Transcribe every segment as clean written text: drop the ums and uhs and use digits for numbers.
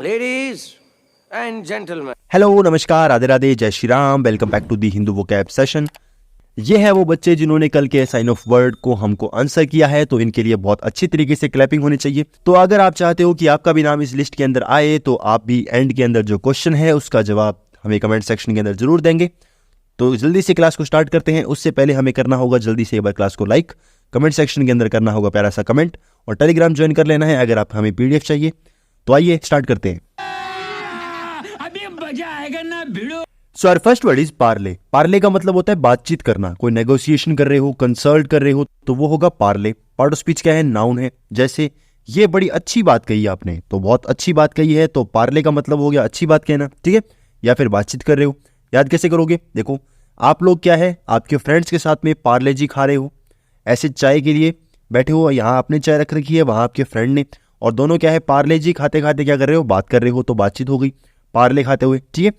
Ladies and gentlemen. Hello नमस्कार राधे राधे जय Shri Ram. Welcome back to the Hindu vocab session. ये है वो बच्चे जिन्होंने कल के साइन ऑफ वर्ड को हमको आंसर किया है, तो इनके लिए बहुत अच्छी तरीके से क्लैपिंग होनी चाहिए। तो अगर आप चाहते हो कि आपका भी नाम इस लिस्ट के अंदर आए, तो आप भी एंड के अंदर जो क्वेश्चन है उसका जवाब हमें कमेंट सेक्शन के अंदर जरूर देंगे। तो जल्दी से क्लास को स्टार्ट करते हैं। उससे पहले हमें करना होगा जल्दी से एक बार क्लास को लाइक, कमेंट सेक्शन के अंदर करना होगा प्यारा सा कमेंट, और टेलीग्राम ज्वाइन कर लेना है अगर आप हमें पीडीएफ चाहिए। तो आइए स्टार्ट करते हैं। अभी मजा आएगा ना भिड़ो। So our first word is parley. Parley का मतलब होता है बातचीत करना। कोई नेगोशिएशन कर रहे हो, कंसल्ट कर रहे हो, तो वो होगा पार्ले। पार्ट ऑफ स्पीच क्या है? नाउन है। जैसे ये बड़ी अच्छी बात कही आपने, तो बहुत अच्छी बात कही है, तो पार्ले का मतलब हो गया अच्छी बात कहना, ठीक है। या फिर बातचीत कर रहे हो। याद कैसे करोगे? देखो आप लोग क्या है, आपके फ्रेंड्स के साथ में पार्ले जी खा रहे हो, ऐसे चाय के लिए बैठे हो, यहाँ आपने चाय रख रखी है, वहाँ आपके फ्रेंड ने, और दोनों क्या है, पार्ले जी खाते खाते क्या कर रहे हो, बात कर रहे हो, तो बातचीत हो गई पार्ले खाते हुए, ठीक है।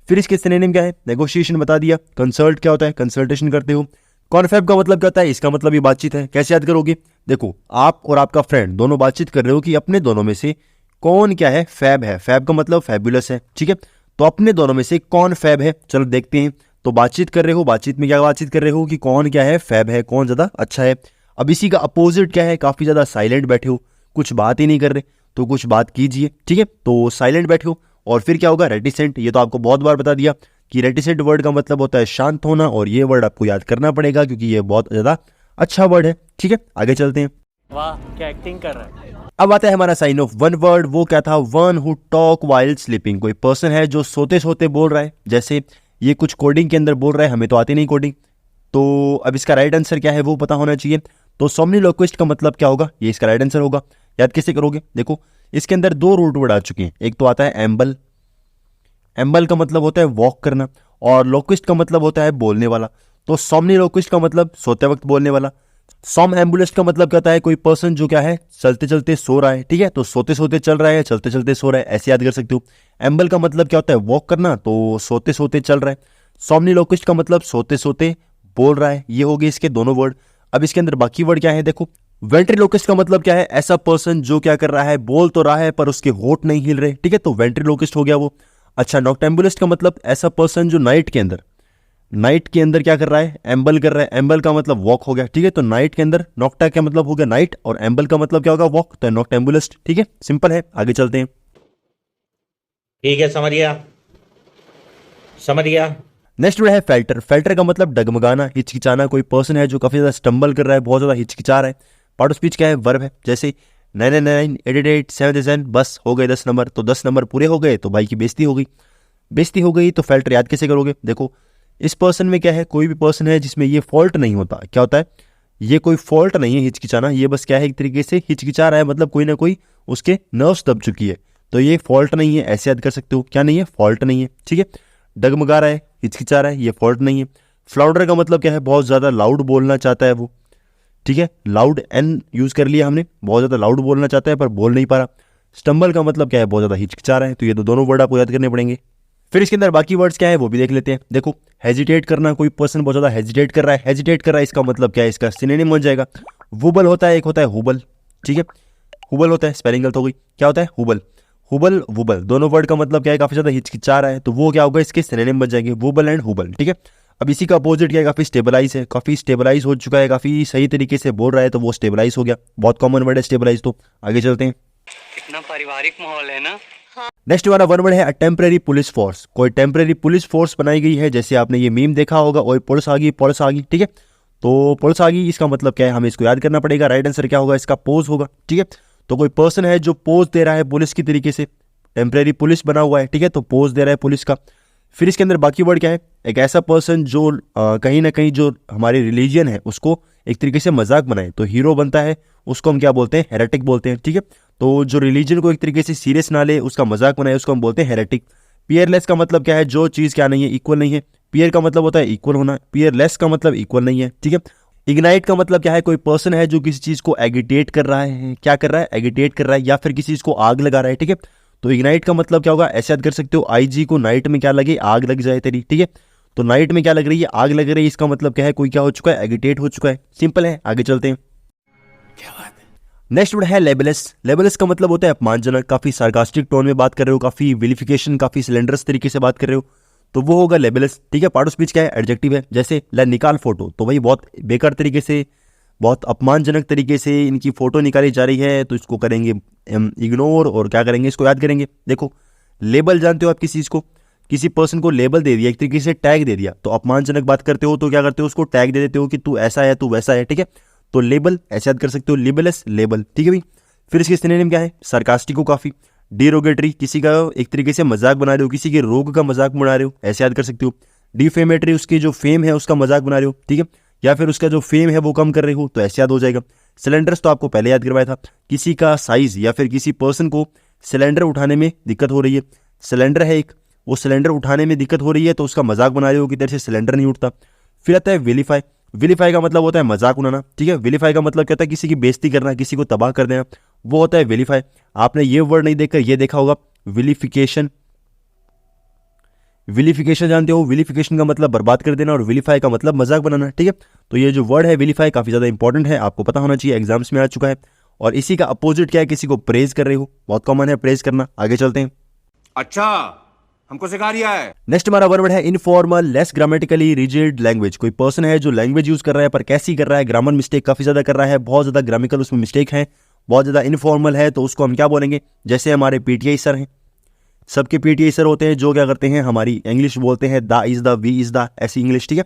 फिर इसके सिनोनिम क्या है? नेगोशिएशन बता दिया। कंसल्ट क्या होता है? कंसल्टेशन करते हो। कॉन्फैब का मतलब क्या होता है? इसका मतलब ये बातचीत है। कैसे याद करोगे? देखो आप और आपका फ्रेंड दोनों बातचीत कर रहे हो कि अपने दोनों में से कौन क्या है, फैब है। फैब का मतलब फैबुलस है, ठीक है। तो अपने दोनों में से कौन फैब है, चलो देखते हैं। तो बातचीत कर रहे हो, बातचीत में क्या बातचीत कर रहे हो कि कौन क्या है, फैब है, कौन ज्यादा अच्छा है। अब इसी का अपोजिट क्या है? काफी ज्यादा साइलेंट बैठे हो, कुछ बात ही नहीं कर रहे, तो कुछ बात कीजिए, ठीक है। तो साइलेंट बैठे हो। और फिर क्या होगा? रेटिसेंट। ये तो आपको बहुत बार बता दिया कि रेटिसेंट वर्ड का मतलब होता है शांत होना, और ये वर्ड आपको याद करना पड़ेगा क्योंकि ये बहुत ज्यादा अच्छा वर्ड है, ठीक है। आगे चलते हैं। वाह क्या एक्टिंग कर रहा है। अब आता है हमारा साइन ऑफ वन वर्ड। वो क्या था? One who talk while sleeping. कोई पर्सन है जो सोते सोते बोल रहा है। जैसे ये कुछ कोडिंग के अंदर बोल रहा है, हमें तो आती नहीं कोडिंग, तो अब इसका राइट आंसर क्या है वो पता होना चाहिए। तो सोमनिलोक्विस्ट का मतलब क्या होगा? ये इसका राइट आंसर होगा। याद कैसे करोगे? देखो इसके अंदर दो रूट वर्ड आ चुके हैं। एक तो आता है एम्बल। एम्बल का मतलब होता है वॉक करना, और लोक्विस्ट का मतलब होता है बोलने वाला। तो सोमनिलोक्विस्ट का मतलब सोते वक्त बोलने वाला। सॉम एम्बुलिस्ट का मतलब क्या होता है? कोई पर्सन जो क्या है, चलते चलते सो रहा है, ठीक है। तो सोते सोते चल रहा है, चलते चलते सो रहा है, ऐसे याद कर सकते हो। एम्बल का मतलब क्या होता है? वॉक करना, तो सोते सोते चल रहा है। सोमनिलोक्विस्ट का मतलब सोते सोते बोल रहा है। ये हो गए इसके दोनों वर्ड। अब इसके अंदर बाकी वर्ड क्या है? देखो वेंट्रिलोक्विस्ट का मतलब क्या है? ऐसा पर्सन जो क्या कर रहा है, बोल तो रहा है पर उसके होठ नहीं हिल रहे, ठीक है। तो वेंट्रिलोक्विस्ट हो गया वो। अच्छा, नॉक्टेम्बुलिस्ट का मतलब ऐसा पर्सन जो नाइट के अंदर क्या कर रहा है, एम्बल कर रहा है। एम्बल का मतलब वॉक हो गया, ठीक है। तो नाइट के अंदर नॉक्टा का मतलब हो गया नाइट, और एम्बल का मतलब क्या होगा? वॉक। तो नॉक्टेम्बुलिस्ट, ठीक है, सिंपल है। आगे चलते हैं। ठीक है, समझ गया समझ गया। नेक्स्ट वर्ड है फेल्टर। फेल्टर का मतलब डगमगाना, हिचकिचाना। कोई पर्सन है जो काफी ज्यादा स्टम्बल कर रहा है, बहुत ज्यादा हिचकिचा रहा है। पार्ट ऑफ स्पीच क्या है? वर्ब है। जैसे 999 88 77, बस हो गए 10 नंबर, तो 10 नंबर पूरे हो गए, तो भाई की बेइज्जती हो गई। बेइज्जती हो गई तो फेल्टर याद कैसे करोगे? देखो इस पर्सन में क्या है, कोई भी पर्सन है जिसमें ये फॉल्ट नहीं होता, क्या होता है? ये कोई फॉल्ट नहीं है हिचकिचाना, ये बस क्या है, एक तरीके से हिचकिचा रहा है, मतलब कोई ना कोई उसके नर्व्स दब चुकी है, तो ये फॉल्ट नहीं है, ऐसे याद कर सकते हो। क्या नहीं है? फॉल्ट नहीं है, ठीक है। डगमगा रहा है, हिचकिचा रहा है, ये फॉल्ट नहीं है। फ्लाउडर का मतलब क्या है? बहुत ज्यादा लाउड बोलना चाहता है वो, ठीक है। लाउड एन यूज कर लिया हमने, बहुत ज्यादा लाउड बोलना चाहता है पर बोल नहीं पा रहा। स्टम्बल का मतलब क्या है? बहुत ज्यादा हिचकिचा रहा है। तो ये तो दोनों वर्ड आपको याद करने पड़ेंगे। फिर इसके अंदर बाकी वर्ड्स क्या है वो भी देख लेते हैं। देखो हेजिटेट करना, कोई पर्सन बहुत ज्यादा हेजिटेट कर रहा है। हेजिटेट कर रहा है, इसका मतलब क्या है? इसका सिनोनिम बन जाएगा वुबल होता है, एक होता है हुबल, ठीक है। हुबल होता है, स्पेलिंग गलत हो गई, क्या होता है? हुबल। हुबल वुबल दोनों वर्ड का मतलब क्या है? काफी ज्यादा हिचकिचा रहा है, तो वो क्या होगा? इसके सिनोनिम बन जाएंगे वुबल एंड हुबल, ठीक है। अब इसी का अपोजिट क्या है? काफी स्टेबलाइज है, काफी स्टेबलाइज हो चुका है, काफी सही तरीके से बोल रहा है, तो वो स्टेबलाइज हो गया। बहुत कॉमन वर्ड है स्टेबलाइज। तो आगे चलते हैं। कितना पारिवारिक माहौल है ना। नेक्स्ट वाला वर्ड है टेम्परेरी पुलिस फोर्स। कोई टेम्परेरी पुलिस फोर्स बनाई गई है, जैसे आपने ये मीम देखा होगा, और पुलिस आ गई, ठीक है। तो पुलिस आ गई, इसका मतलब क्या है? हमें इसको याद करना पड़ेगा। राइट आंसर क्या होगा? इसका पोज होगा, ठीक है। तो कोई पर्सन है जो पोज दे रहा है पुलिस की तरीके से, टेम्परेरी पुलिस बना हुआ है, ठीक है, तो पोज दे रहा है पुलिस का। फिर इसके अंदर बाकी वर्ड क्या है? एक ऐसा पर्सन जो कहीं ना कहीं जो हमारे रिलीजन है उसको एक तरीके से मजाक बनाए, तो हीरो बनता है, उसको हम क्या बोलते हैं? हेरेटिक बोलते हैं, ठीक है। तो जो रिलीजन को एक तरीके से सीरियस ना ले, उसका मजाक बनाए, उसको हम बोलते हैं हेरेटिक। पियरलेस का मतलब क्या है? जो चीज क्या नहीं है, इक्वल नहीं है। पियर का मतलब होता है इक्वल होना, पियरलेस का मतलब इक्वल नहीं है, ठीक है। इग्नाइट का मतलब क्या है? कोई पर्सन है जो किसी चीज को एगिटेट कर रहा है, क्या कर रहा है? एगिटेट कर रहा है, या फिर किसी चीज को आग लगा रहा है, ठीक है। तो इग्नाइट का मतलब क्या होगा? ऐसे याद कर सकते हो, आईजी को नाइट में क्या लगे? आग लग जाए तेरी, ठीक है। तो नाइट में क्या लग रही है? आग लग रही है, इसका मतलब क्या है? कोई क्या हो चुका है? एगिटेट हो चुका है, सिंपल है। आगे चलते हैं। नेक्स्ट वर्ड है लेबलेस। लेबलेस का मतलब होता है अपमानजनक, काफी सार्कास्टिक टोन में बात कर रहे हो, काफी विलिफिकेशन, काफी स्लेंडरस तरीके से बात कर रहे हो, तो वो होगा लेबलेस। ठीक है, पार्ट ऑफ स्पीच क्या है, एडजेक्टिव है। जैसे ला निकाल फोटो, तो भाई बहुत बेकार तरीके से, बहुत अपमानजनक तरीके से इनकी फोटो निकाली जा रही है, तो इसको करेंगे इग्नोर, और क्या करेंगे, इसको याद करेंगे। देखो लेबल जानते हो आप, किसी चीज को, किसी पर्सन को लेबल दे दिया, एक तरीके से टैग दे दिया, तो अपमानजनक बात करते हो तो क्या करते हो, उसको टैग दे देते हो कि तू ऐसा है, तू वैसा है। ठीक है, तो लेबल ऐसे याद कर सकते हो, लिबलेस लेबल। ठीक है भाई, फिर इसके सिनोनिम क्या है, सार्कास्टिको काफी, डिरोगेटरी किसी का एक तरीके से मजाक बना रहे हो, किसी के रोग का मजाक बना रहे हो, ऐसे याद कर सकते हो। डिफेमेटरी उसकी जो फेम है उसका मजाक बना रहे हो, ठीक है, या फिर उसका जो फेम है वो कम कर रहे हो, तो ऐसे याद हो जाएगा। सिलेंडर्स तो आपको पहले याद करवाया था, किसी का साइज या फिर किसी पर्सन को सिलेंडर उठाने में दिक्कत हो रही है, सिलेंडर है एक, वो सिलेंडर उठाने में दिक्कत हो रही है तो उसका मजाक बना रहे हो कि तेरे से सिलेंडर नहीं उठता। फिर आता है विलीफाई। विलीफाई का मतलब होता है मजाक उड़ाना। ठीक है, विलीफाई का मतलब क्या होता है, किसी की बेइज्जती करना, किसी को तबाह कर देना, वो होता है विलीफाई। आपने ये वर्ड नहीं देखकर ये देखा होगा, विलिफिकेशन। विलिफिकेशन जानते हो, विलिफिकेशन का मतलब बर्बाद कर देना और विलीफाई का मतलब मजाक बनाना। ठीक है, तो ये जो वर्ड है विलीफाई काफी ज्यादा इंपॉर्टेंट है, आपको पता होना चाहिए, एग्जाम्स में आ चुका है। और इसी का अपोजिट क्या है, किसी को प्रेज कर रहे हो, बहुत कॉमन है प्रेज करना। आगे चलते हैं। अच्छा, हमको सिखा रिया है। नेक्स्ट हमारा वर्ड है informal, less grammatically rigid language. कोई पर्सन है जो लैंग्वेज यूज कर रहा है पर कैसी कर रहा है, ग्रामर मिस्टेक काफी ज्यादा कर रहा है, बहुत ज्यादा ग्रामिकल उसमें मिस्टेक है, बहुत ज्यादा इनफॉर्मल है, तो उसको हम क्या बोलेंगे। जैसे हमारे पीटीआई सर हैं, सबके पीटीआई सर होते हैं जो क्या करते हैं, हमारी इंग्लिश बोलते हैं, the is the, we is the, ऐसी इंग्लिश। ठीक है,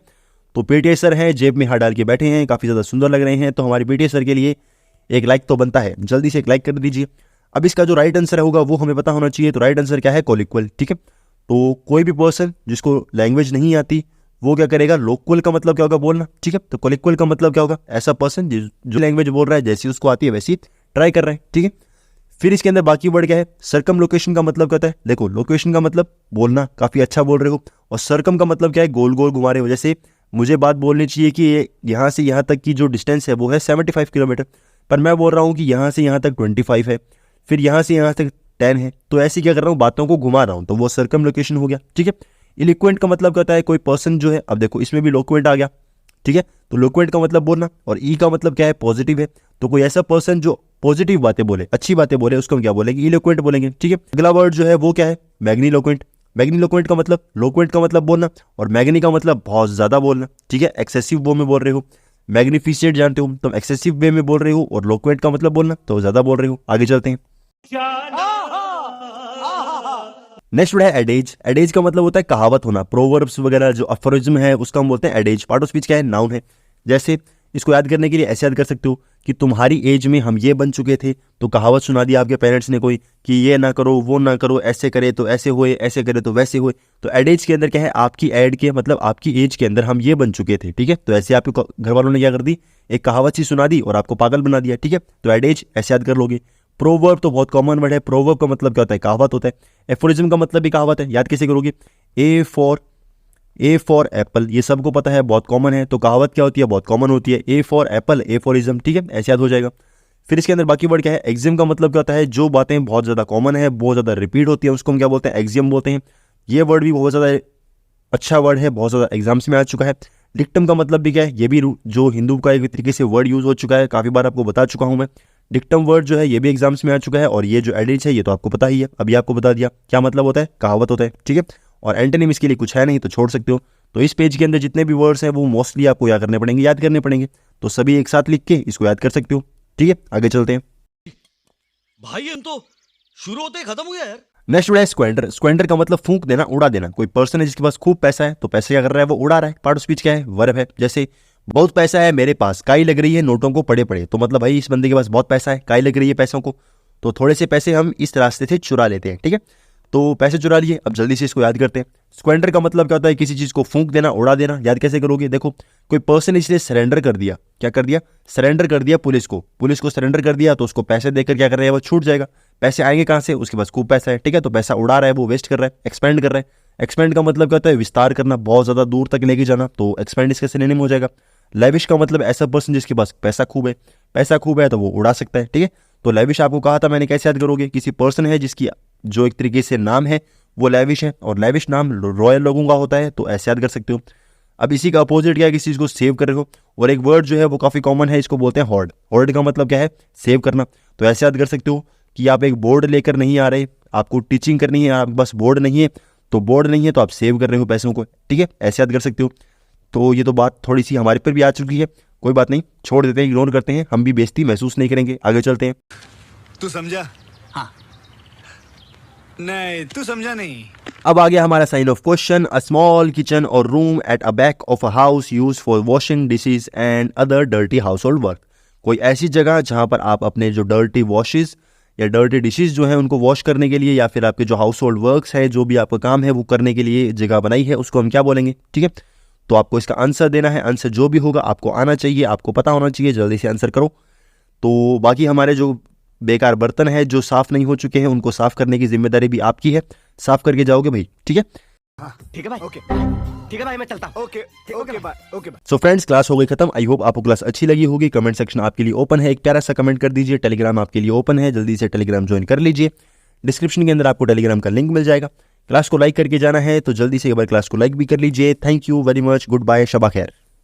तो पीटीआई सर हैं, जेब में हाथ डाल के बैठे हैं, काफी ज्यादा सुंदर लग रहे हैं, तो हमारे पीटीआई सर के लिए एक लाइक तो बनता है, जल्दी से एक लाइक कर दीजिए। अब इसका जो राइट आंसर होगा वो हमें पता होना चाहिए, तो राइट आंसर क्या है, कोलिक्वल। ठीक है, तो कोई भी पर्सन जिसको लैंग्वेज नहीं आती वो क्या करेगा, लोक्वल का मतलब क्या होगा, बोलना। ठीक है, तो कोलिक्वल का मतलब क्या होगा, ऐसा पर्सन जो लैंग्वेज बोल रहा है जैसी उसको आती है वैसी ट्राई कर रहा है। ठीक है, फिर इसके अंदर बाकी वर्ड क्या है, सरकम लोकेशन का मतलब क्या होता है। देखो लोकेशन का मतलब बोलना, काफी अच्छा बोल रहे हो, और सरकम का मतलब क्या है, गोल गोल घुमा रहे हो। जैसे मुझे बात बोलनी चाहिए कि यहाँ से यहाँ तक की जो डिस्टेंस है वो है 75 किलोमीटर, पर मैं बोल रहा हूँ कि यहाँ से यहाँ तक 25 है, फिर यहाँ से यहाँ तक 10 है, तो ऐसे क्या कर रहा हूँ, बातों को घुमा रहा हूँ, तो वो सरकम लोकेशन हो गया। ठीक है, इलोक्वेंट का मतलब क्या होता है, कोई पर्सन जो है, अब देखो इसमें भी लोक्वेंट आ गया। ठीक है, तो लोक्वेंट का मतलब बोलना, और ई का मतलब क्या है, पॉजिटिव है, तो कोई ऐसा पर्सन जो पॉजिटिव बातें बोले, अच्छी बातें बोले, उसको हम क्या बोलेंगे, इलोक्वेंट बोलेंगे। ठीक है, अगला वर्ड जो है वो क्या है, मैग्नीलोक्वेंट। मैग्नीलोक्वेंट का मतलब, लोक्वेंट का मतलब बोलना, और मैग्नी का मतलब बहुत ज्यादा बोलना। ठीक है, एक्सेसिव वो में बोल रहे हो। मैग्निफिसेंट जानते हो, तुम एक्सेसिव वे में बोल रहे हो, और लोक्वेंट का मतलब बोलना, तो ज्यादा बोल रहे हो। आगे चलते हैं। नेक्स्ट वर्ड है एडेज। एडेज का मतलब होता है कहावत होना, प्रोवर्ब्स वगैरह जो अफोरिज्म है उसका हम बोलते हैं एडेज। पार्ट ऑफ स्पीच क्या है, नाउन है। जैसे इसको याद करने के लिए ऐसे याद कर सकते हो कि तुम्हारी एज में हम ये बन चुके थे, तो कहावत सुना दी आपके पेरेंट्स ने कोई कि ये ना करो, वो ना करो, ऐसे करे तो ऐसे हुए, ऐसे करे तो वैसे हुए। तो एडेज के अंदर क्या है, आपकी एड के मतलब आपकी एज के अंदर हम ये बन चुके थे। ठीक है, तो ऐसे आपके घर वालों ने क्या कर दी, एक कहावत सी सुना दी और आपको पागल बना दिया। ठीक है, तो एडेज ऐसे याद कर लोगे। प्रोवर्ब तो बहुत कॉमन वर्ड है, प्रोवर्ब का मतलब क्या होता है, कहावत होता है। एफोरिज्म का मतलब भी कहावत है, याद कैसे करोगे, ए फॉर एप्पल, ये सबको पता है, बहुत कॉमन है, तो कहावत क्या होती है, बहुत कॉमन होती है, ए फॉर एप्पल, ए फॉरिज्म। ठीक है, ऐसे याद हो जाएगा। फिर इसके अंदर बाकी वर्ड क्या है, एक्सियम का मतलब क्या होता है, जो बातें बहुत ज्यादा कॉमन है, बहुत ज्यादा रिपीट होती है, उसको हम क्या बोलते हैं, एक्सियम बोलते हैं। ये वर्ड भी बहुत ज्यादा अच्छा वर्ड है, बहुत ज्यादा एग्जाम्स में आ चुका है। डिक्टम का मतलब भी क्या है, ये भी जो हिंदू का एक तरीके से वर्ड यूज हो चुका है, काफी बार आपको बता चुका हूं मैं। डिक्टम वर्ड जो है ये भी एग्जाम्स में आ चुका है, और ये जो एडिज है ये तो आपको पता ही है, अभी आपको बता दिया क्या मतलब होता है, कहावत होता है। ठीक है, और एंटोनिम इसके लिए कुछ है नहीं, तो छोड़ सकते हो। तो इस पेज के अंदर जितने भी वर्ड्स हैं वो मोस्टली आपको याद करने पड़ेंगे, तो सभी एक साथ लिख के इसको याद कर सकते हो। ठीक है, आगे चलते हैं। भाई हम तो शुरू होते ही खत्म हो गया यार। नेक्स्ट वर्ड है स्क्वेंडर। स्क्वेंडर का मतलब फूंक देना, उड़ा देना। कोई पर्सन है जिसके पास खूब पैसा है, तो पैसे क्या कर रहा है, वो उड़ा रहा है। पार्ट ऑफ स्पीच क्या है, वर्ब है। जैसे बहुत पैसा है मेरे पास, काई लग रही है नोटों को पड़े पड़े, तो मतलब भाई इस बंदे के पास बहुत पैसा है, काई लग रही है पैसों को, तो थोड़े से पैसे हम इस रास्ते से चुरा लेते हैं। ठीक है, तो पैसे चुरा लिए, अब जल्दी से इसको याद करते हैं। स्क्वेंडर का मतलब क्या होता है, किसी चीज को फूंक देना, उड़ा देना। याद कैसे करोगे, देखो कोई पर्सन इसलिए सरेंडर कर दिया, क्या कर दिया, सरेंडर कर दिया पुलिस को सरेंडर कर दिया, तो उसको पैसे देकर क्या कर रहा है, वो छूट जाएगा। पैसे आएंगे कहाँ से, उसके पास खूब पैसा है। ठीक है, तो पैसा उड़ा रहा है, वो वेस्ट कर रहा है, एक्सपेंड कर रहा है। एक्सपेंड का मतलब क्या होता है, विस्तार करना, बहुत ज्यादा दूर तक लेके जाना, तो एक्सपेंड इसका सिनोनिम हो जाएगा। लेविश का मतलब ऐसा पर्सन जिसके पास पैसा खूब है तो वो उड़ा सकता है। ठीक है, तो लेविश आपको कहा था मैंने, कैसे याद करोगे, किसी पर्सन है जिसकी जो एक तरीके से नाम है वो लेविश है, और लेविश नाम रॉयल लोगों का होता है, तो ऐसे याद कर सकते हो। अब इसी का अपोजिट क्या है, किसी चीज़ को सेव कर रहे हो। और एक वर्ड जो है वो काफ़ी कॉमन है, इसको बोलते हैं होर्ड। होर्ड का मतलब क्या है, सेव करना। तो ऐसे याद कर सकते हो कि आप एक बोर्ड लेकर नहीं आ रहे, आपको टीचिंग करनी है, आप बस बोर्ड नहीं है, तो बोर्ड नहीं है तो आप सेव कर रहे हो पैसों को, ठीक है, ऐसे याद कर सकते हो। तो ये तो बात थोड़ी सी हमारे पर भी आ चुकी है, कोई बात नहीं, छोड़ देते हैं, इग्नोर करते हैं, हम भी बेइज्जती महसूस नहीं करेंगे, आगे चलते हैं। तू समझा? हाँ। नहीं, तू समझा नहीं। अब आ गया हमारा sign off question. A small kitchen or room at a back of a house use for washing dishes and other dirty household work. कोई ऐसी जगह जहां पर आप अपने जो डर्टी वॉशेज या डर्टी डिशेज जो है उनको वॉश करने के लिए, या फिर आपके जो हाउस होल्ड वर्क्स है, जो भी आपका काम है वो करने के लिए जगह बनाई है, उसको हम क्या बोलेंगे, ठीक है। तो आपको इसका आंसर देना है, आंसर जो भी होगा आपको आना चाहिए, आपको पता होना चाहिए, जल्दी से आंसर करो। तो बाकी हमारे जो बेकार बर्तन है जो साफ़ नहीं हो चुके हैं उनको साफ़ करने की जिम्मेदारी भी आपकी है, साफ़ करके जाओगे भाई, ठीक है। ठीक है भाई, ओके ठीक है भाई, मैं चलता हूँ। Okay okay bye, okay bye. So friends, class हो गई खत्म। आई होप आपको क्लास अच्छी लगी होगी। कमेंट सेक्शन आपके लिए ओपन है, एक प्यारा सा कमेंट कर दीजिए। टेलीग्राम आपके लिए ओपन है, जल्दी से टेलीग्राम ज्वाइन कर लीजिए। डिस्क्रिप्शन के अंदर आपको टेलीग्राम का लिंक मिल जाएगा। क्लास को लाइक करके जाना है तो जल्दी से एक बार क्लास को लाइक भी कर लीजिए। Thank you very much, good bye, शबा खैर।